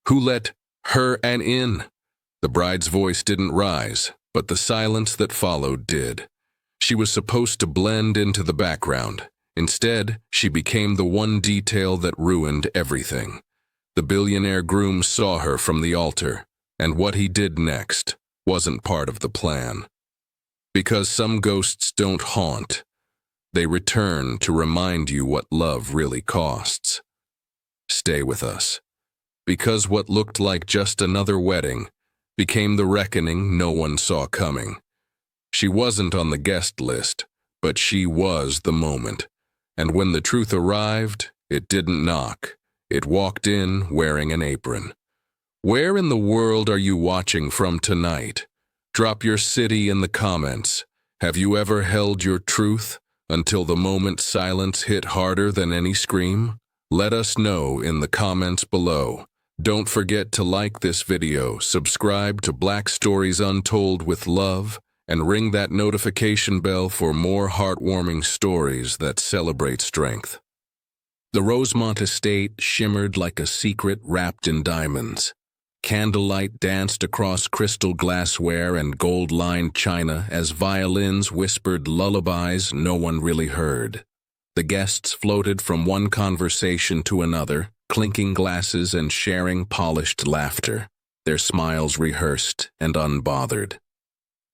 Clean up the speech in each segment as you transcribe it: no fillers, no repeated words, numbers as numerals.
Who let her and in? The bride's voice didn't rise, but the silence that followed did. She was supposed to blend into the background. Instead, she became the one detail that ruined everything. The billionaire groom saw her from the altar, and what he did next wasn't part of the plan. Because some ghosts don't haunt, they return to remind you what love really costs. Stay with us. Because what looked like just another wedding became the reckoning no one saw coming. She wasn't on the guest list, but she was the moment. And when the truth arrived, it didn't knock. It walked in wearing an apron. Where in the world are you watching from tonight? Drop your city in the comments. Have you ever held your truth until the moment silence hit harder than any scream? Let us know in the comments below. Don't forget to like this video, subscribe to Black Stories Untold with Love, and ring that notification bell for more heartwarming stories that celebrate strength. The Rosemont Estate shimmered like a secret wrapped in diamonds. Candlelight danced across crystal glassware and gold-lined china as violins whispered lullabies no one really heard. The guests floated from one conversation to another, clinking glasses and sharing polished laughter, their smiles rehearsed and unbothered.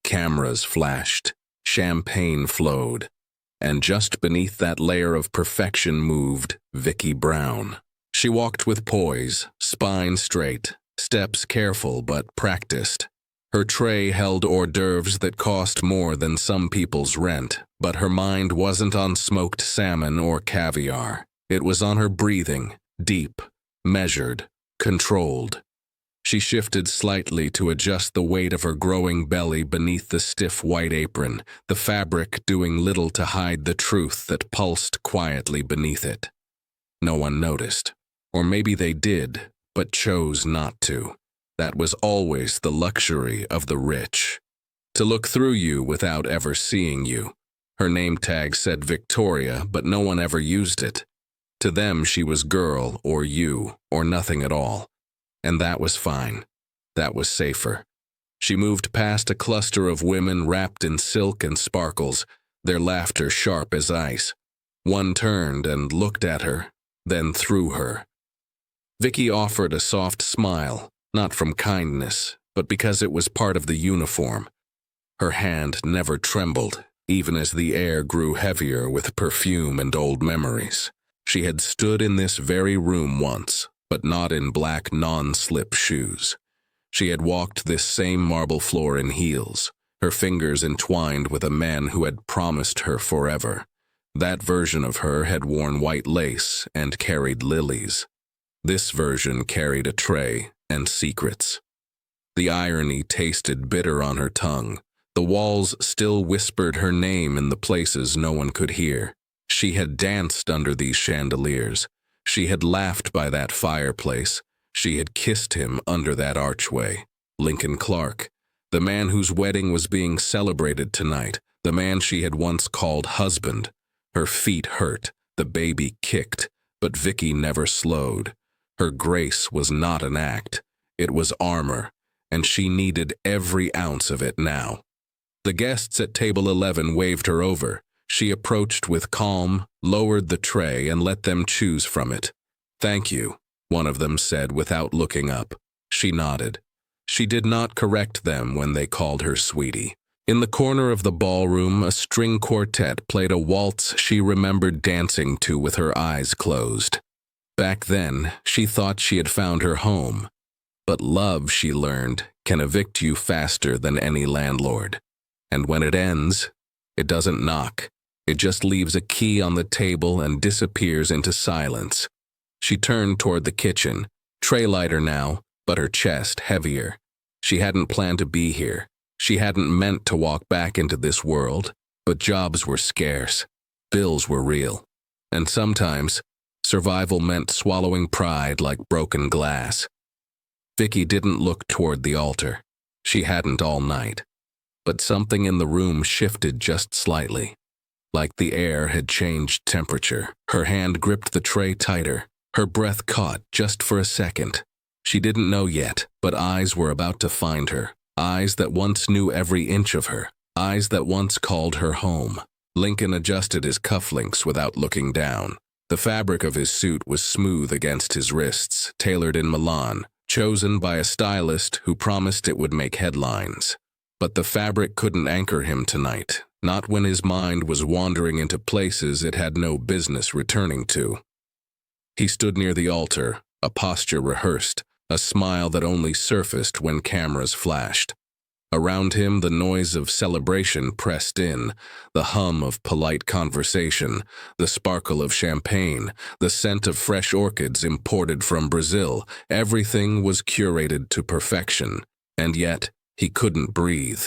Cameras flashed, champagne flowed, and just beneath that layer of perfection moved Vicky Brown. She walked with poise, spine straight, steps careful but practiced. Her tray held hors d'oeuvres that cost more than some people's rent, but her mind wasn't on smoked salmon or caviar. It was on her breathing, deep, measured, controlled. She shifted slightly to adjust the weight of her growing belly beneath the stiff white apron, the fabric doing little to hide the truth that pulsed quietly beneath it. No one noticed. Or maybe they did, but chose not to. That was always the luxury of the rich. To look through you without ever seeing you. Her name tag said Victoria, but no one ever used it. To them, she was girl or you or nothing at all. And that was fine. That was safer. She moved past a cluster of women wrapped in silk and sparkles, their laughter sharp as ice. One turned and looked at her, then through her. Vicky offered a soft smile, not from kindness, but because it was part of the uniform. Her hand never trembled, even as the air grew heavier with perfume and old memories. She had stood in this very room once, but not in black non-slip shoes. She had walked this same marble floor in heels, her fingers entwined with a man who had promised her forever. That version of her had worn white lace and carried lilies. This version carried a tray and secrets. The irony tasted bitter on her tongue. The walls still whispered her name in the places no one could hear. She had danced under these chandeliers. She had laughed by that fireplace. She had kissed him under that archway. Lincoln Clark, the man whose wedding was being celebrated tonight, the man she had once called husband. Her feet hurt, the baby kicked, but Vicky never slowed. Her grace was not an act. It was armor, and she needed every ounce of it now. The guests at table 11 waved her over. She approached with calm, lowered the tray, and let them choose from it. "Thank you," one of them said without looking up. She nodded. She did not correct them when they called her sweetie. In the corner of the ballroom, a string quartet played a waltz she remembered dancing to with her eyes closed. Back then, she thought she had found her home. But love, she learned, can evict you faster than any landlord. And when it ends, it doesn't knock. It just leaves a key on the table and disappears into silence. She turned toward the kitchen, tray lighter now, but her chest heavier. She hadn't planned to be here. She hadn't meant to walk back into this world, but jobs were scarce. Bills were real. And sometimes, survival meant swallowing pride like broken glass. Vicky didn't look toward the altar. She hadn't all night. But something in the room shifted just slightly. Like the air had changed temperature. Her hand gripped the tray tighter. Her breath caught just for a second. She didn't know yet, but eyes were about to find her. Eyes that once knew every inch of her. Eyes that once called her home. Lincoln adjusted his cufflinks without looking down. The fabric of his suit was smooth against his wrists, tailored in Milan, chosen by a stylist who promised it would make headlines. But the fabric couldn't anchor him tonight, not when his mind was wandering into places it had no business returning to. He stood near the altar, a posture rehearsed, a smile that only surfaced when cameras flashed. Around him, the noise of celebration pressed in, the hum of polite conversation, the sparkle of champagne, the scent of fresh orchids imported from Brazil. Everything was curated to perfection, and yet he couldn't breathe.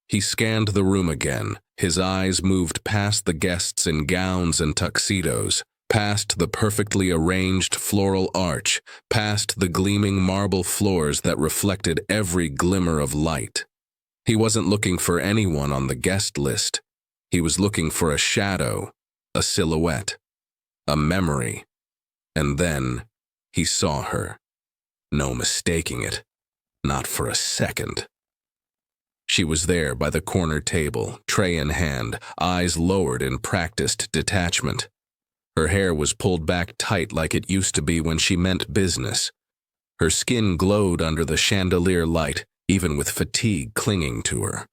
He scanned the room again. His eyes moved past the guests in gowns and tuxedos, past the perfectly arranged floral arch, past the gleaming marble floors that reflected every glimmer of light. He wasn't looking for anyone on the guest list. He was looking for a shadow, a silhouette, a memory. And then he saw her. No mistaking it. Not for a second. She was there by the corner table, tray in hand, eyes lowered in practiced detachment. Her hair was pulled back tight like it used to be when she meant business. Her skin glowed under the chandelier light, even with fatigue clinging to her.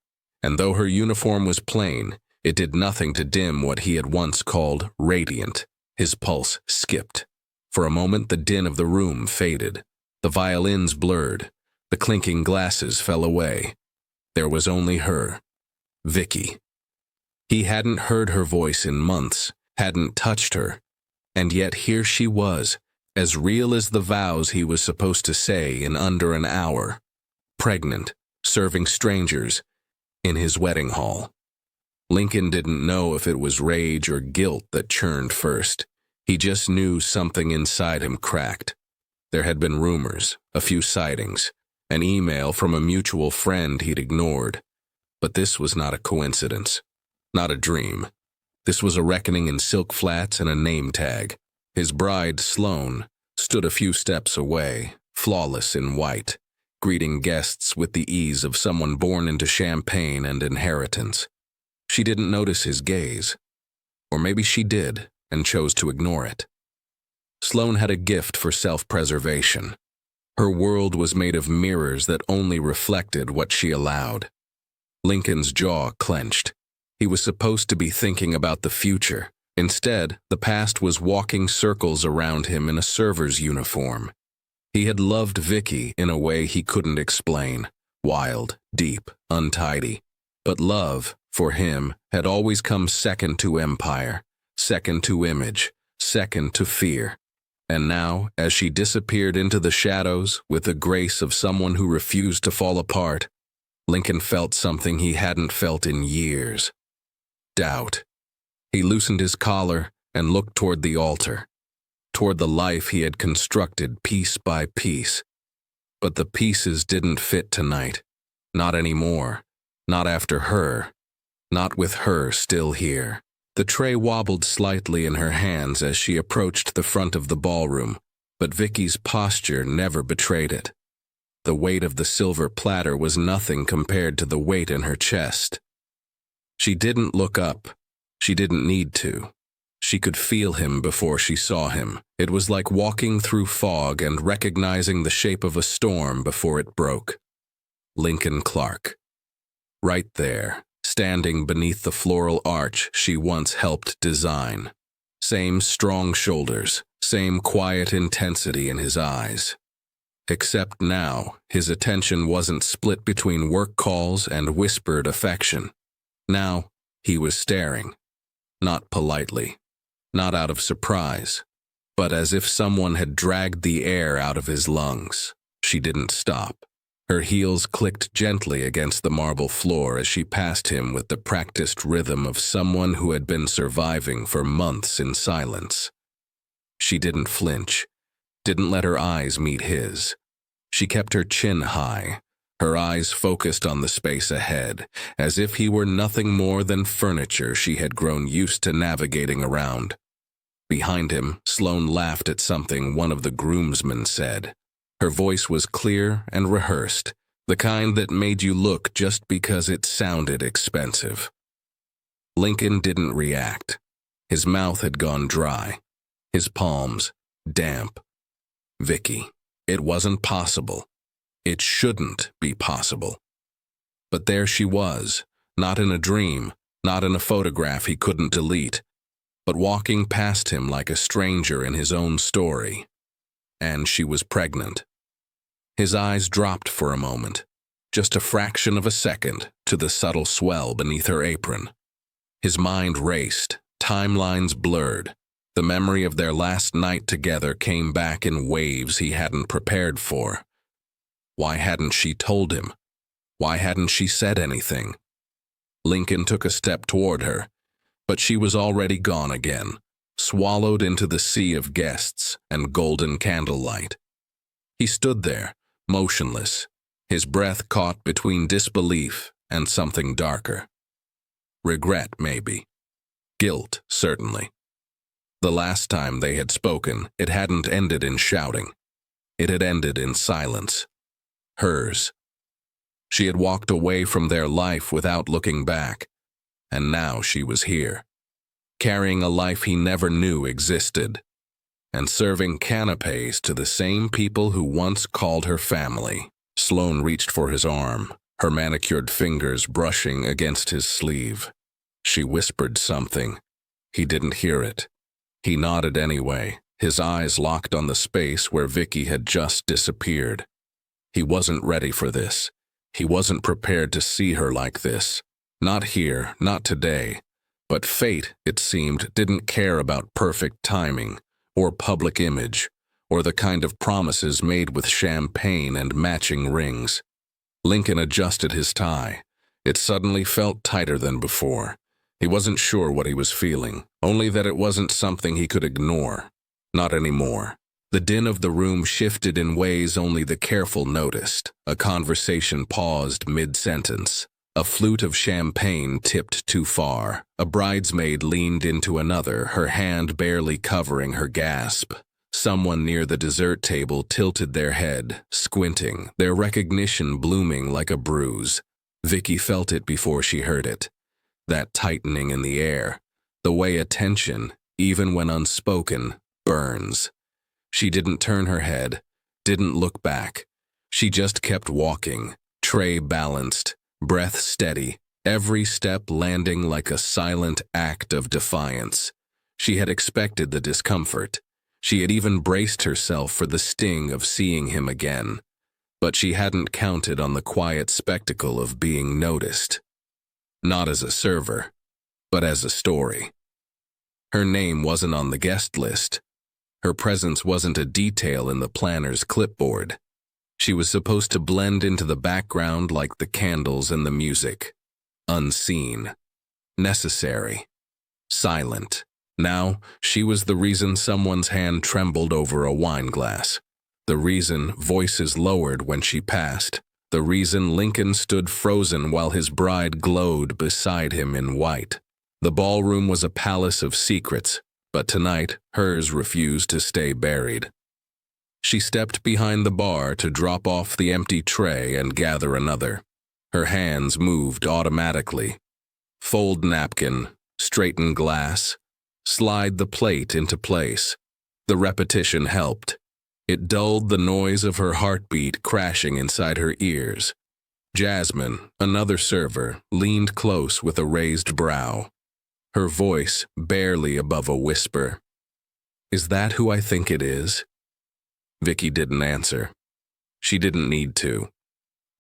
And though her uniform was plain, it did nothing to dim what he had once called radiant. His pulse skipped. For a moment the din of the room faded. The violins blurred. The clinking glasses fell away. There was only her, Vicky. He hadn't heard her voice in months, hadn't touched her, and yet here she was, as real as the vows he was supposed to say in under an hour. Pregnant, serving strangers, in his wedding hall. Lincoln didn't know if it was rage or guilt that churned first. He just knew something inside him cracked. There had been rumors, a few sightings, an email from a mutual friend he'd ignored. But this was not a coincidence, not a dream. This was a reckoning in silk flats and a name tag. His bride, Sloane, stood a few steps away, flawless in white, greeting guests with the ease of someone born into champagne and inheritance. She didn't notice his gaze. Or maybe she did and chose to ignore it. Sloane had a gift for self-preservation. Her world was made of mirrors that only reflected what she allowed. Lincoln's jaw clenched. He was supposed to be thinking about the future. Instead, the past was walking circles around him in a server's uniform. He had loved Vicky in a way he couldn't explain. Wild, deep, untidy. But love, for him, had always come second to empire, second to image, second to fear. And now, as she disappeared into the shadows with the grace of someone who refused to fall apart, Lincoln felt something he hadn't felt in years. Doubt. He loosened his collar and looked toward the altar, toward the life he had constructed piece by piece. But the pieces didn't fit tonight. Not anymore. Not after her. Not with her still here. The tray wobbled slightly in her hands as she approached the front of the ballroom, but Vicky's posture never betrayed it. The weight of the silver platter was nothing compared to the weight in her chest. She didn't look up. She didn't need to. She could feel him before she saw him. It was like walking through fog and recognizing the shape of a storm before it broke. Lincoln Clark. Right there, standing beneath the floral arch she once helped design. Same strong shoulders, same quiet intensity in his eyes. Except now, his attention wasn't split between work calls and whispered affection. Now, he was staring. Not politely. Not out of surprise, but as if someone had dragged the air out of his lungs. She didn't stop. Her heels clicked gently against the marble floor as she passed him with the practiced rhythm of someone who had been surviving for months in silence. She didn't flinch, didn't let her eyes meet his. She kept her chin high, her eyes focused on the space ahead, as if he were nothing more than furniture she had grown used to navigating around. Behind him, Sloane laughed at something one of the groomsmen said. Her voice was clear and rehearsed, the kind that made you look just because it sounded expensive. Lincoln didn't react. His mouth had gone dry, his palms damp. Vicky, it wasn't possible. It shouldn't be possible. But there she was, not in a dream, not in a photograph he couldn't delete, but walking past him like a stranger in his own story. And she was pregnant. His eyes dropped for a moment, just a fraction of a second, to the subtle swell beneath her apron. His mind raced, timelines blurred. The memory of their last night together came back in waves he hadn't prepared for. Why hadn't she told him? Why hadn't she said anything? Lincoln took a step toward her, but she was already gone again, swallowed into the sea of guests and golden candlelight. He stood there, motionless, his breath caught between disbelief and something darker. Regret, maybe. Guilt, certainly. The last time they had spoken, it hadn't ended in shouting. It had ended in silence. Hers. She had walked away from their life without looking back, and now she was here, carrying a life he never knew existed, and serving canapés to the same people who once called her family. Sloane reached for his arm, her manicured fingers brushing against his sleeve. She whispered something. He didn't hear it. He nodded anyway, his eyes locked on the space where Vicky had just disappeared. He wasn't ready for this. He wasn't prepared to see her like this. Not here, not today. But fate, it seemed, didn't care about perfect timing, or public image, or the kind of promises made with champagne and matching rings. Lincoln adjusted his tie. It suddenly felt tighter than before. He wasn't sure what he was feeling, only that it wasn't something he could ignore. Not anymore. The din of the room shifted in ways only the careful noticed. A conversation paused mid-sentence. A flute of champagne tipped too far. A bridesmaid leaned into another, her hand barely covering her gasp. Someone near the dessert table tilted their head, squinting, their recognition blooming like a bruise. Vicky felt it before she heard it. That tightening in the air. The way attention, even when unspoken, burns. She didn't turn her head, didn't look back. She just kept walking, tray balanced, breath steady, every step landing like a silent act of defiance. She had expected the discomfort. She had even braced herself for the sting of seeing him again. But she hadn't counted on the quiet spectacle of being noticed. Not as a server, but as a story. Her name wasn't on the guest list. Her presence wasn't a detail in the planner's clipboard. She was supposed to blend into the background like the candles and the music. Unseen. Necessary. Silent. Now, she was the reason someone's hand trembled over a wine glass. The reason voices lowered when she passed. The reason Lincoln stood frozen while his bride glowed beside him in white. The ballroom was a palace of secrets, but tonight hers refused to stay buried. She stepped behind the bar to drop off the empty tray and gather another. Her hands moved automatically. Fold napkin, straighten glass, slide the plate into place. The repetition helped. It dulled the noise of her heartbeat crashing inside her ears. Jasmine, another server, leaned close with a raised brow. Her voice barely above a whisper. "Is that who I think it is?" Vicky didn't answer. She didn't need to.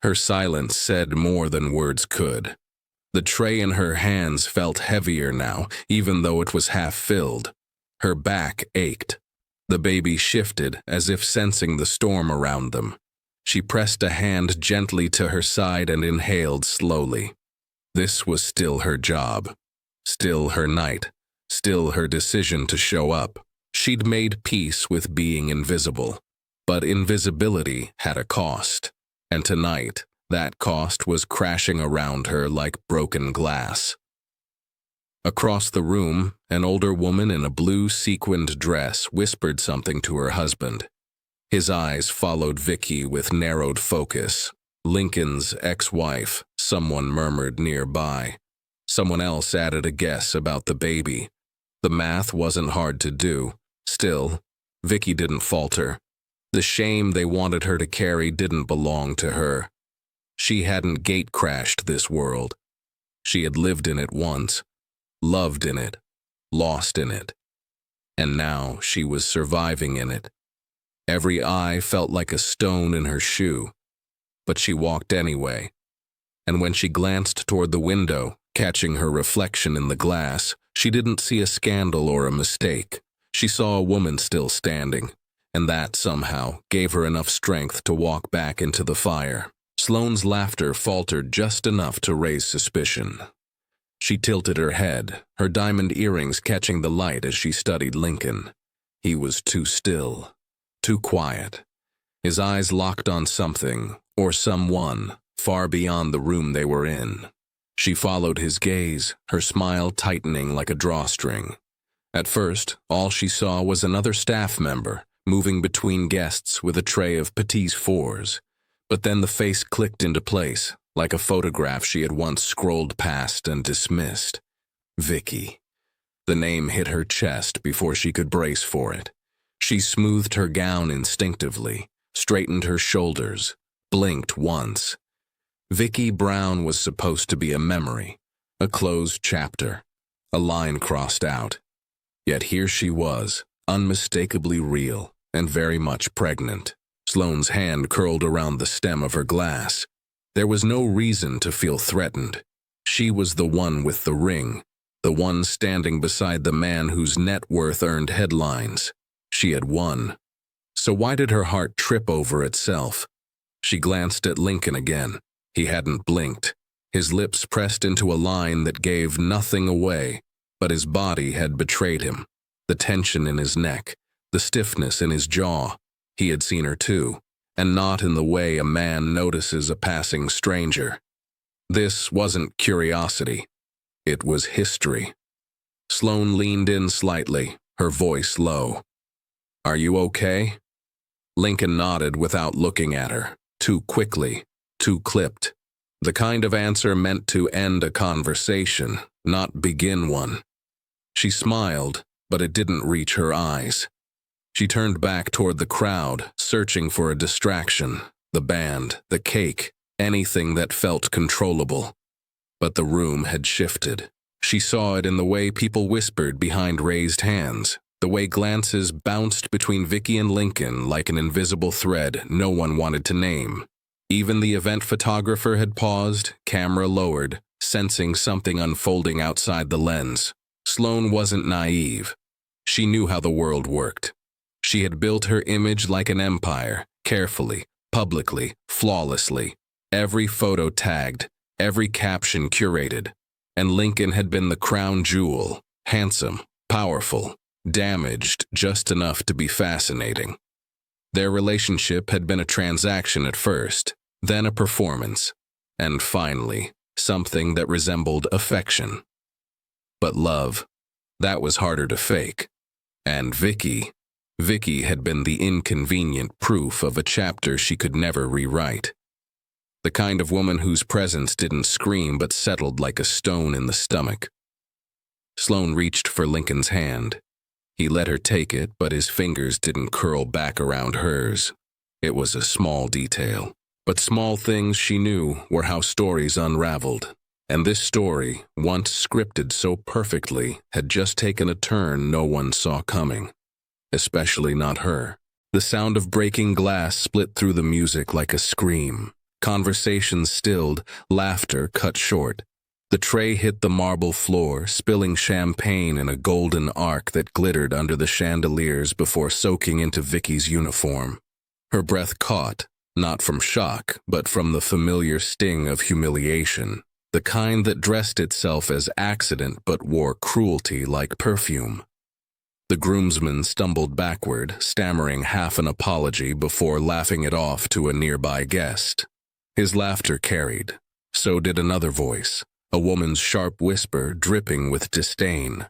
Her silence said more than words could. The tray in her hands felt heavier now, even though it was half filled. Her back ached. The baby shifted, as if sensing the storm around them. She pressed a hand gently to her side and inhaled slowly. This was still her job. Still her night. Still her decision to show up. She'd made peace with being invisible. But invisibility had a cost. And tonight, that cost was crashing around her like broken glass. Across the room, an older woman in a blue sequined dress whispered something to her husband. His eyes followed Vicky with narrowed focus. Lincoln's ex-wife, someone murmured nearby. Someone else added a guess about the baby. The math wasn't hard to do. Still, Vicky didn't falter. The shame they wanted her to carry didn't belong to her. She hadn't gate-crashed this world. She had lived in it once, loved in it, lost in it. And now she was surviving in it. Every eye felt like a stone in her shoe, but she walked anyway. And when she glanced toward the window, catching her reflection in the glass, she didn't see a scandal or a mistake. She saw a woman still standing, and that somehow gave her enough strength to walk back into the fire. Sloane's laughter faltered just enough to raise suspicion. She tilted her head, her diamond earrings catching the light as she studied Lincoln. He was too still, too quiet. His eyes locked on something, or someone, far beyond the room they were in. She followed his gaze, her smile tightening like a drawstring. At first, all she saw was another staff member, moving between guests with a tray of petits fours. But then the face clicked into place, like a photograph she had once scrolled past and dismissed. Vicky. The name hit her chest before she could brace for it. She smoothed her gown instinctively, straightened her shoulders, blinked once. Vicky Brown was supposed to be a memory, a closed chapter, a line crossed out. Yet here she was, unmistakably real and very much pregnant. Sloane's hand curled around the stem of her glass. There was no reason to feel threatened. She was the one with the ring, the one standing beside the man whose net worth earned headlines. She had won. So why did her heart trip over itself? She glanced at Lincoln again. He hadn't blinked. His lips pressed into a line that gave nothing away, but his body had betrayed him. The tension in his neck, the stiffness in his jaw. He had seen her too, and not in the way a man notices a passing stranger. This wasn't curiosity. It was history. Sloane leaned in slightly, her voice low. "Are you okay?" Lincoln nodded without looking at her, too quickly, too clipped. The kind of answer meant to end a conversation, not begin one. She smiled, but it didn't reach her eyes. She turned back toward the crowd, searching for a distraction, the band, the cake, anything that felt controllable. But the room had shifted. She saw it in the way people whispered behind raised hands, the way glances bounced between Vicky and Lincoln like an invisible thread no one wanted to name. Even the event photographer had paused, camera lowered, sensing something unfolding outside the lens. Sloane wasn't naive. She knew how the world worked. She had built her image like an empire, carefully, publicly, flawlessly. Every photo tagged, every caption curated. And Lincoln had been the crown jewel, handsome, powerful, damaged just enough to be fascinating. Their relationship had been a transaction at first, then a performance, and finally, something that resembled affection. But love, that was harder to fake. And Vicky had been the inconvenient proof of a chapter she could never rewrite. The kind of woman whose presence didn't scream but settled like a stone in the stomach. Sloane reached for Lincoln's hand. He let her take it, but his fingers didn't curl back around hers. It was a small detail. But small things, she knew, were how stories unraveled. And this story, once scripted so perfectly, had just taken a turn no one saw coming. Especially not her. The sound of breaking glass split through the music like a scream. Conversations stilled, laughter cut short. The tray hit the marble floor, spilling champagne in a golden arc that glittered under the chandeliers before soaking into Vicky's uniform. Her breath caught, not from shock, but from the familiar sting of humiliation, the kind that dressed itself as accident but wore cruelty like perfume. The groomsman stumbled backward, stammering half an apology before laughing it off to a nearby guest. His laughter carried. So did another voice, a woman's sharp whisper dripping with disdain.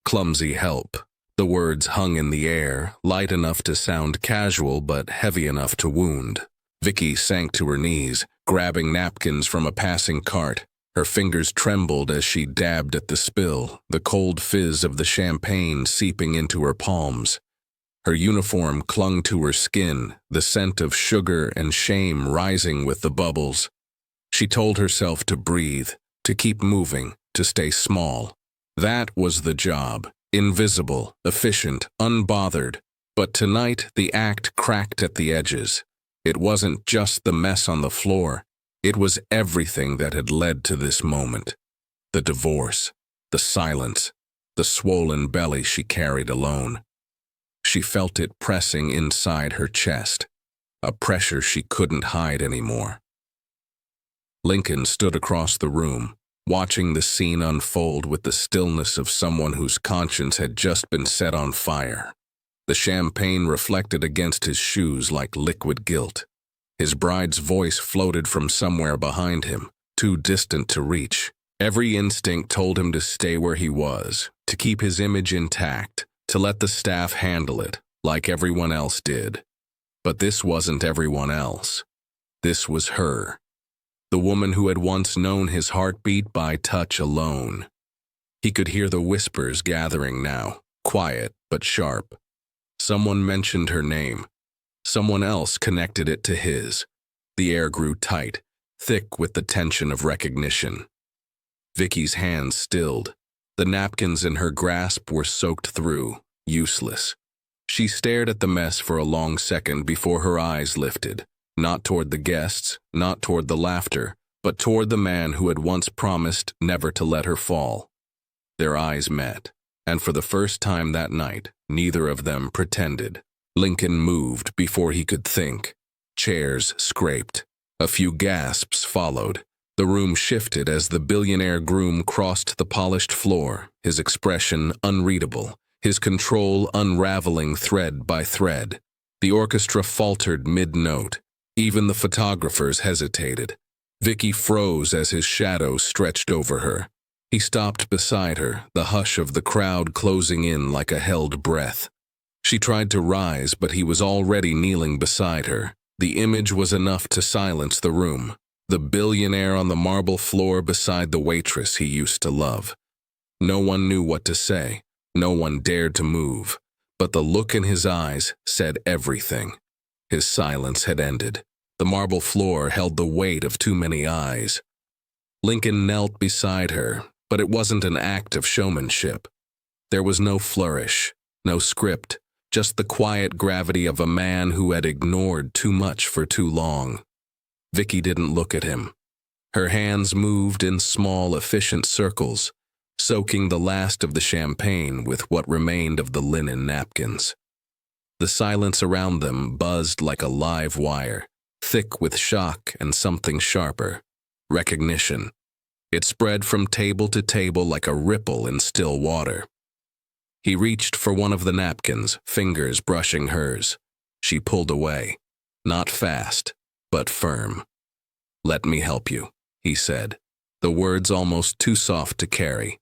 Clumsy help. The words hung in the air, light enough to sound casual but heavy enough to wound. Vicky sank to her knees, grabbing napkins from a passing cart. Her fingers trembled as she dabbed at the spill, the cold fizz of the champagne seeping into her palms. Her uniform clung to her skin, the scent of sugar and shame rising with the bubbles. She told herself to breathe, to keep moving, to stay small. That was the job. Invisible, efficient, unbothered. But tonight the act cracked at the edges. It wasn't just the mess on the floor. It was everything that had led to this moment. The divorce, the silence, the swollen belly she carried alone. She felt it pressing inside her chest, a pressure she couldn't hide anymore. Lincoln stood across the room, watching the scene unfold with the stillness of someone whose conscience had just been set on fire. The champagne reflected against his shoes like liquid guilt. His bride's voice floated from somewhere behind him, too distant to reach. Every instinct told him to stay where he was, to keep his image intact, to let the staff handle it, like everyone else did. But this wasn't everyone else. This was her. The woman who had once known his heartbeat by touch alone. He could hear the whispers gathering now, quiet but sharp. Someone mentioned her name. Someone else connected it to his. The air grew tight, thick with the tension of recognition. Vicky's hands stilled. The napkins in her grasp were soaked through, useless. She stared at the mess for a long second before her eyes lifted. Not toward the guests, not toward the laughter, but toward the man who had once promised never to let her fall. Their eyes met, and for the first time that night, neither of them pretended. Lincoln moved before he could think. Chairs scraped. A few gasps followed. The room shifted as the billionaire groom crossed the polished floor, his expression unreadable, his control unraveling thread by thread. The orchestra faltered mid-note. Even the photographers hesitated. Vicky froze as his shadow stretched over her. He stopped beside her, the hush of the crowd closing in like a held breath. She tried to rise, but he was already kneeling beside her. The image was enough to silence the room. The billionaire on the marble floor beside the waitress he used to love. No one knew what to say. No one dared to move. But the look in his eyes said everything. His silence had ended. The marble floor held the weight of too many eyes. Lincoln knelt beside her, but it wasn't an act of showmanship. There was no flourish, no script, just the quiet gravity of a man who had ignored too much for too long. Vicky didn't look at him. Her hands moved in small, efficient circles, soaking the last of the champagne with what remained of the linen napkins. The silence around them buzzed like a live wire, thick with shock and something sharper, recognition. It spread from table to table like a ripple in still water. He reached for one of the napkins, fingers brushing hers. She pulled away, not fast, but firm. "Let me help you," he said, the words almost too soft to carry.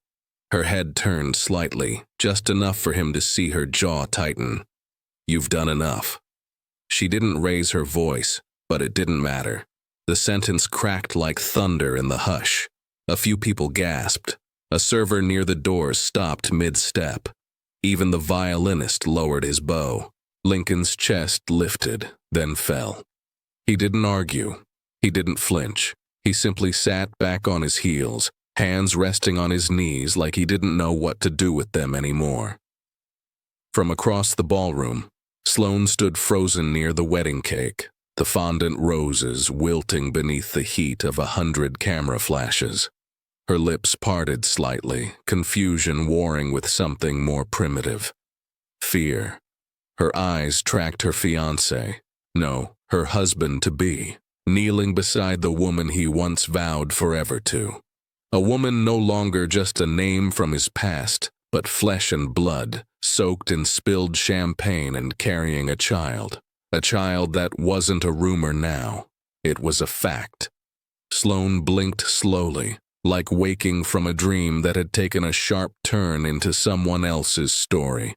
Her head turned slightly, just enough for him to see her jaw tighten. "You've done enough." She didn't raise her voice, but it didn't matter. The sentence cracked like thunder in the hush. A few people gasped. A server near the doors stopped mid-step. Even the violinist lowered his bow. Lincoln's chest lifted, then fell. He didn't argue. He didn't flinch. He simply sat back on his heels, hands resting on his knees like he didn't know what to do with them anymore. From across the ballroom, Sloane stood frozen near the wedding cake, the fondant roses wilting beneath the heat of 100 camera flashes. Her lips parted slightly, confusion warring with something more primitive. Fear. Her eyes tracked her fiancé, no, her husband-to-be, kneeling beside the woman he once vowed forever to. A woman no longer just a name from his past, but flesh and blood, soaked in spilled champagne and carrying a child. A child that wasn't a rumor now. It was a fact. Sloane blinked slowly, like waking from a dream that had taken a sharp turn into someone else's story.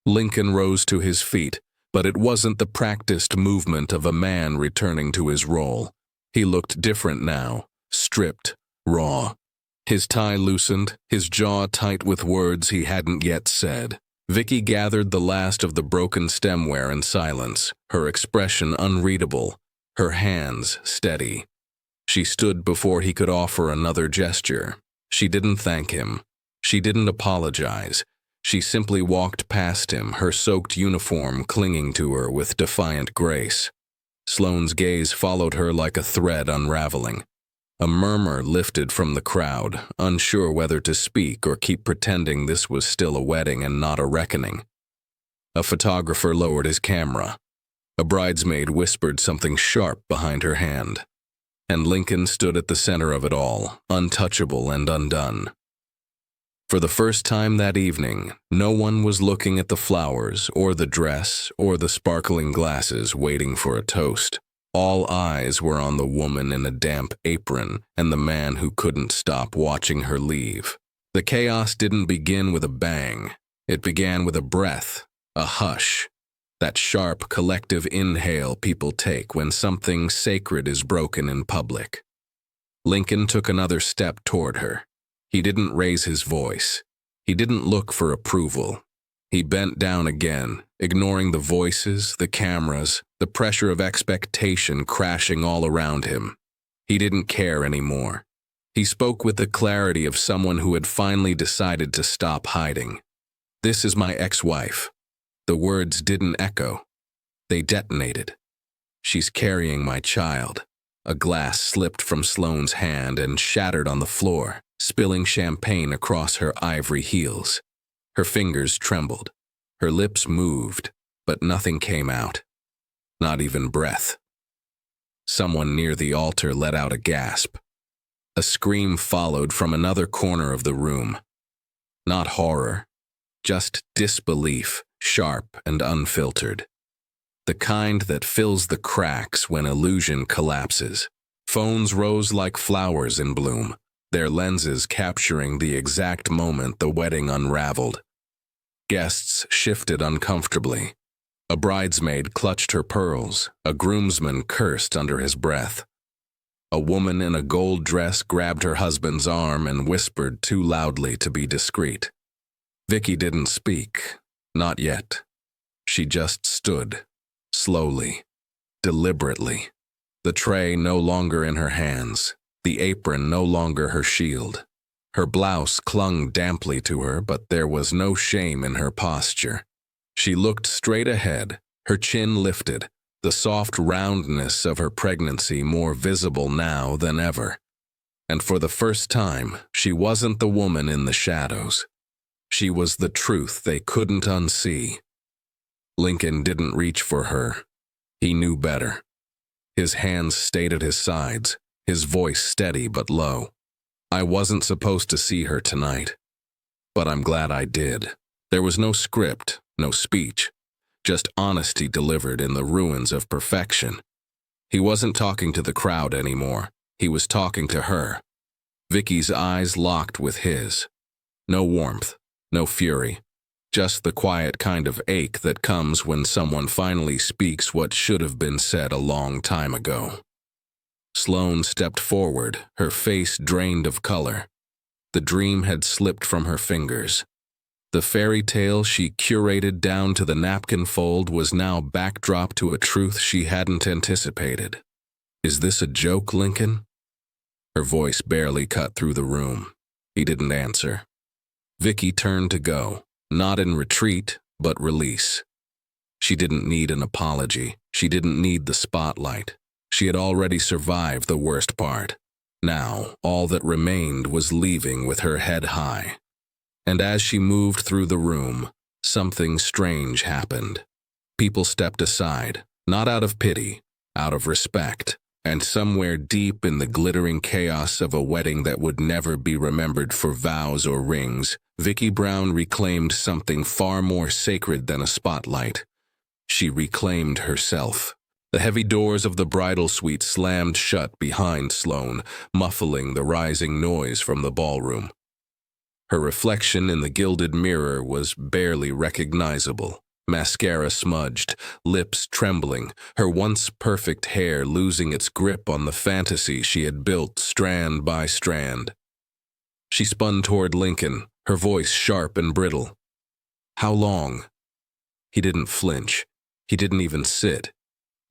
Lincoln rose to his feet, but it wasn't the practiced movement of a man returning to his role. He looked different now, stripped, raw. His tie loosened, his jaw tight with words he hadn't yet said. Vicky gathered the last of the broken stemware in silence, her expression unreadable, her hands steady. She stood before he could offer another gesture. She didn't thank him. She didn't apologize. She simply walked past him, her soaked uniform clinging to her with defiant grace. Sloane's gaze followed her like a thread unraveling. A murmur lifted from the crowd, unsure whether to speak or keep pretending this was still a wedding and not a reckoning. A photographer lowered his camera. A bridesmaid whispered something sharp behind her hand. And Lincoln stood at the center of it all, untouchable and undone. For the first time that evening, no one was looking at the flowers or the dress or the sparkling glasses waiting for a toast. All eyes were on the woman in a damp apron and the man who couldn't stop watching her leave. The chaos didn't begin with a bang. It began with a breath, a hush, that sharp collective inhale people take when something sacred is broken in public. Lincoln took another step toward her. He didn't raise his voice. He didn't look for approval. He bent down again, ignoring the voices, the cameras, the pressure of expectation crashing all around him. He didn't care anymore. He spoke with the clarity of someone who had finally decided to stop hiding. "This is my ex-wife." The words didn't echo. They detonated. "She's carrying my child." A glass slipped from Sloane's hand and shattered on the floor, spilling champagne across her ivory heels. Her fingers trembled. Her lips moved, but nothing came out. Not even breath. Someone near the altar let out a gasp. A scream followed from another corner of the room. Not horror, just disbelief, sharp and unfiltered. The kind that fills the cracks when illusion collapses. Phones rose like flowers in bloom, their lenses capturing the exact moment the wedding unraveled. Guests shifted uncomfortably. A bridesmaid clutched her pearls. A groomsman cursed under his breath. A woman in a gold dress grabbed her husband's arm and whispered too loudly to be discreet. Vicky didn't speak. Not yet. She just stood, slowly, deliberately. The tray no longer in her hands, the apron no longer her shield. Her blouse clung damply to her, but there was no shame in her posture. She looked straight ahead, her chin lifted, the soft roundness of her pregnancy more visible now than ever. And for the first time, she wasn't the woman in the shadows. She was the truth they couldn't unsee. Lincoln didn't reach for her. He knew better. His hands stayed at his sides, his voice steady but low. "I wasn't supposed to see her tonight, but I'm glad I did." There was no script, no speech, just honesty delivered in the ruins of perfection. He wasn't talking to the crowd anymore. He was talking to her. Vicky's eyes locked with his. No warmth, no fury, just the quiet kind of ache that comes when someone finally speaks what should have been said a long time ago. Sloane stepped forward, her face drained of color. The dream had slipped from her fingers. The fairy tale she curated down to the napkin fold was now backdrop to a truth she hadn't anticipated. "Is this a joke, Lincoln?" Her voice barely cut through the room. He didn't answer. Vicky turned to go, not in retreat, but release. She didn't need an apology. She didn't need the spotlight. She had already survived the worst part. Now, all that remained was leaving with her head high. And as she moved through the room, something strange happened. People stepped aside, not out of pity, out of respect, and somewhere deep in the glittering chaos of a wedding that would never be remembered for vows or rings, Vicky Brown reclaimed something far more sacred than a spotlight. She reclaimed herself. The heavy doors of the bridal suite slammed shut behind Sloane, muffling the rising noise from the ballroom. Her reflection in the gilded mirror was barely recognizable. Mascara smudged, lips trembling, her once perfect hair losing its grip on the fantasy she had built strand by strand. She spun toward Lincoln, her voice sharp and brittle. "How long?" He didn't flinch. He didn't even sit.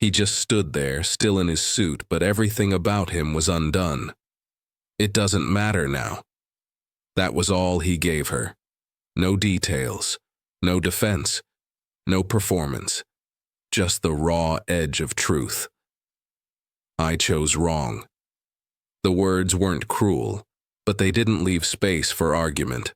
He just stood there, still in his suit, but everything about him was undone. "It doesn't matter now." That was all he gave her. No details, no defense, no performance, just the raw edge of truth. "I chose wrong." The words weren't cruel, but they didn't leave space for argument.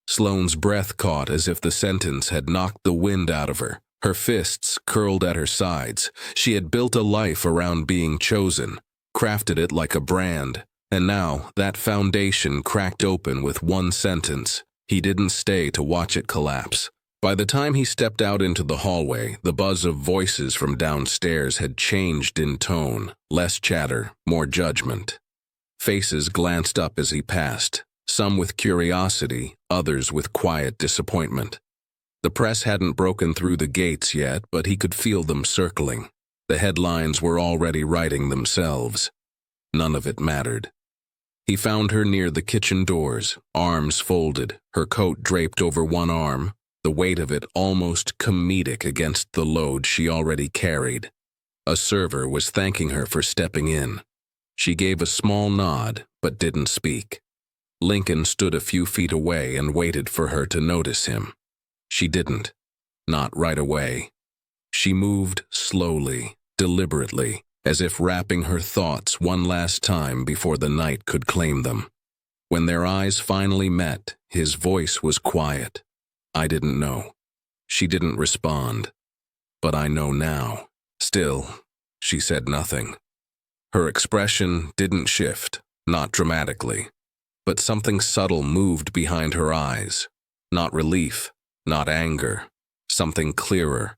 Sloane's breath caught as if the sentence had knocked the wind out of her. Her fists curled at her sides. She had built a life around being chosen, crafted it like a brand, and now that foundation cracked open with one sentence. He didn't stay to watch it collapse. By the time he stepped out into the hallway, the buzz of voices from downstairs had changed in tone, less chatter, more judgment. Faces glanced up as he passed, some with curiosity, others with quiet disappointment. The press hadn't broken through the gates yet, but he could feel them circling. The headlines were already writing themselves. None of it mattered. He found her near the kitchen doors, arms folded, her coat draped over one arm, the weight of it almost comedic against the load she already carried. A server was thanking her for stepping in. She gave a small nod, but didn't speak. Lincoln stood a few feet away and waited for her to notice him. She didn't. Not right away. She moved slowly, deliberately, as if wrapping her thoughts one last time before the night could claim them. When their eyes finally met, his voice was quiet. "I didn't know." She didn't respond. "But I know now." Still, she said nothing. Her expression didn't shift, not dramatically, but something subtle moved behind her eyes. Not relief, not anger, something clearer,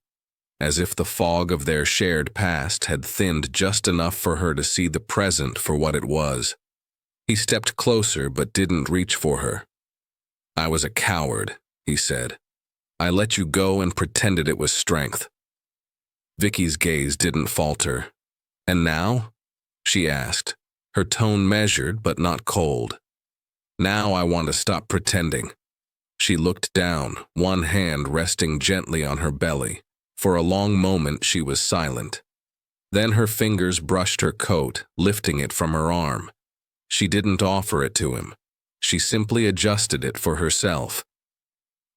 as if the fog of their shared past had thinned just enough for her to see the present for what it was. He stepped closer but didn't reach for her. "I was a coward," he said. "I let you go and pretended it was strength." Vicky's gaze didn't falter. "And now?" she asked, her tone measured but not cold. "Now I want to stop pretending." She looked down, one hand resting gently on her belly. For a long moment she was silent. Then her fingers brushed her coat, lifting it from her arm. She didn't offer it to him. She simply adjusted it for herself.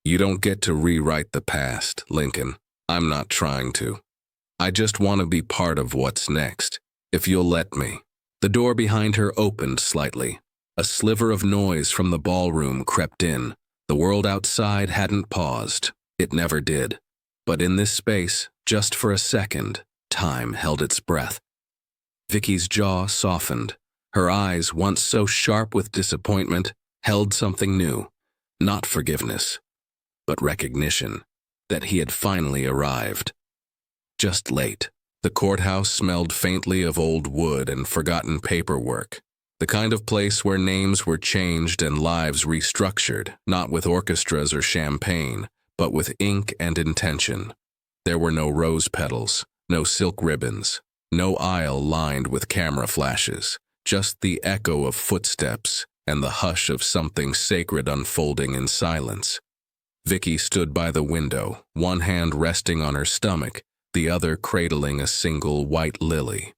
"You don't get to rewrite the past, Lincoln. I'm not trying to. I just want to be part of what's next, if you'll let me." The door behind her opened slightly. A sliver of noise from the ballroom crept in. The world outside hadn't paused. It never did. But in this space, just for a second, time held its breath. Vicky's jaw softened. Her eyes, once so sharp with disappointment, held something new. Not forgiveness, but recognition that he had finally arrived. Just late. The courthouse smelled faintly of old wood and forgotten paperwork. The kind of place where names were changed and lives restructured, not with orchestras or champagne, but with ink and intention. There were no rose petals, no silk ribbons, no aisle lined with camera flashes, just the echo of footsteps and the hush of something sacred unfolding in silence. Vicky stood by the window, one hand resting on her stomach, the other cradling a single white lily.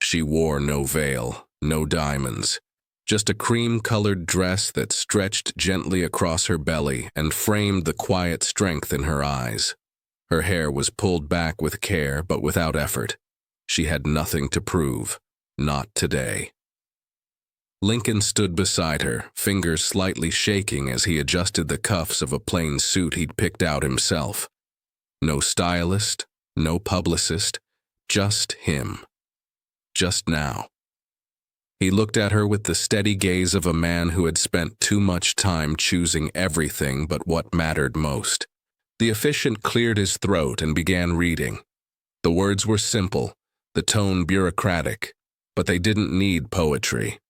She wore no veil, no diamonds, just a cream-colored dress that stretched gently across her belly and framed the quiet strength in her eyes. Her hair was pulled back with care but without effort. She had nothing to prove, not today. Lincoln stood beside her, fingers slightly shaking as he adjusted the cuffs of a plain suit he'd picked out himself. No stylist, no publicist, just him. Just now. He looked at her with the steady gaze of a man who had spent too much time choosing everything but what mattered most. The officiant cleared his throat and began reading. The words were simple, the tone bureaucratic, but they didn't need poetry.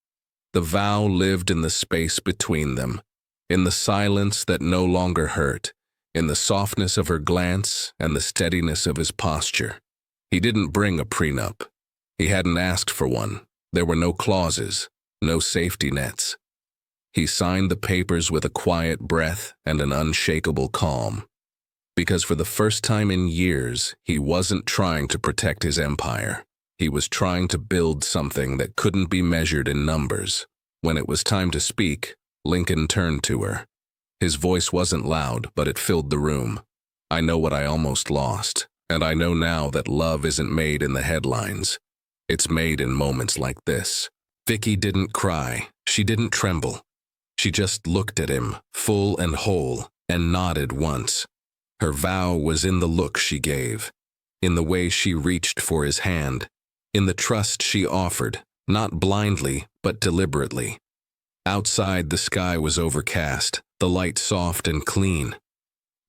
The vow lived in the space between them. in the silence that no longer hurt, in the softness of her glance and the steadiness of his posture. He didn't bring a prenup. He hadn't asked for one. There were no clauses, no safety nets. He signed the papers with a quiet breath and an unshakable calm. Because for the first time in years, he wasn't trying to protect his empire. He was trying to build something that couldn't be measured in numbers. When it was time to speak, Lincoln turned to her. His voice wasn't loud, but it filled the room. I know what I almost lost, and I know now that love isn't made in the headlines. It's made in moments like this. Vicky didn't cry. She didn't tremble. She just looked at him, full and whole, and nodded once. Her vow was in the look she gave, in the way she reached for his hand, in the trust she offered, not blindly, but deliberately. Outside, the sky was overcast, the light soft and clean.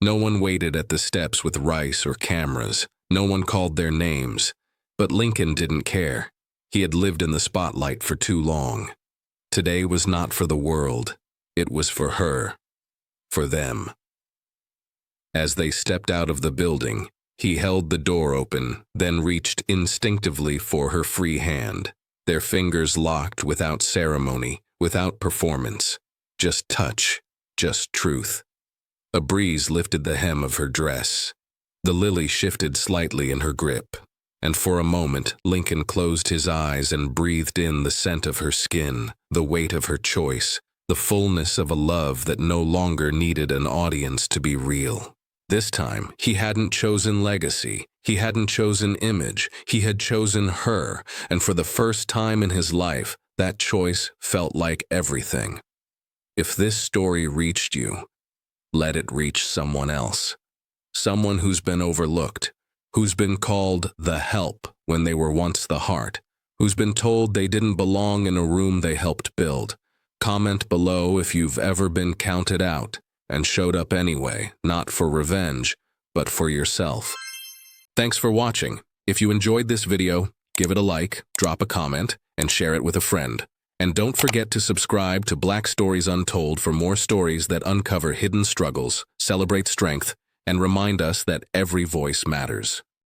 No one waited at the steps with rice or cameras. No one called their names. But Lincoln didn't care. He had lived in the spotlight for too long. Today was not for the world. It was for her. For them. As they stepped out of the building, he held the door open, then reached instinctively for her free hand. Their fingers locked without ceremony, without performance. Just touch, just truth. A breeze lifted the hem of her dress. The lily shifted slightly in her grip, and for a moment Lincoln closed his eyes and breathed in the scent of her skin, the weight of her choice, the fullness of a love that no longer needed an audience to be real. This time, he hadn't chosen legacy. He hadn't chosen image. He had chosen her, and for the first time in his life, that choice felt like everything. If this story reached you, let it reach someone else. Someone who's been overlooked, who's been called the help when they were once the heart, who's been told they didn't belong in a room they helped build. Comment below if you've ever been counted out and showed up anyway, not for revenge, but for yourself. Thanks for watching. If you enjoyed this video, give it a like, drop a comment, and share it with a friend. And don't forget to subscribe to Black Stories Untold for more stories that uncover hidden struggles, celebrate strength, and remind us that every voice matters.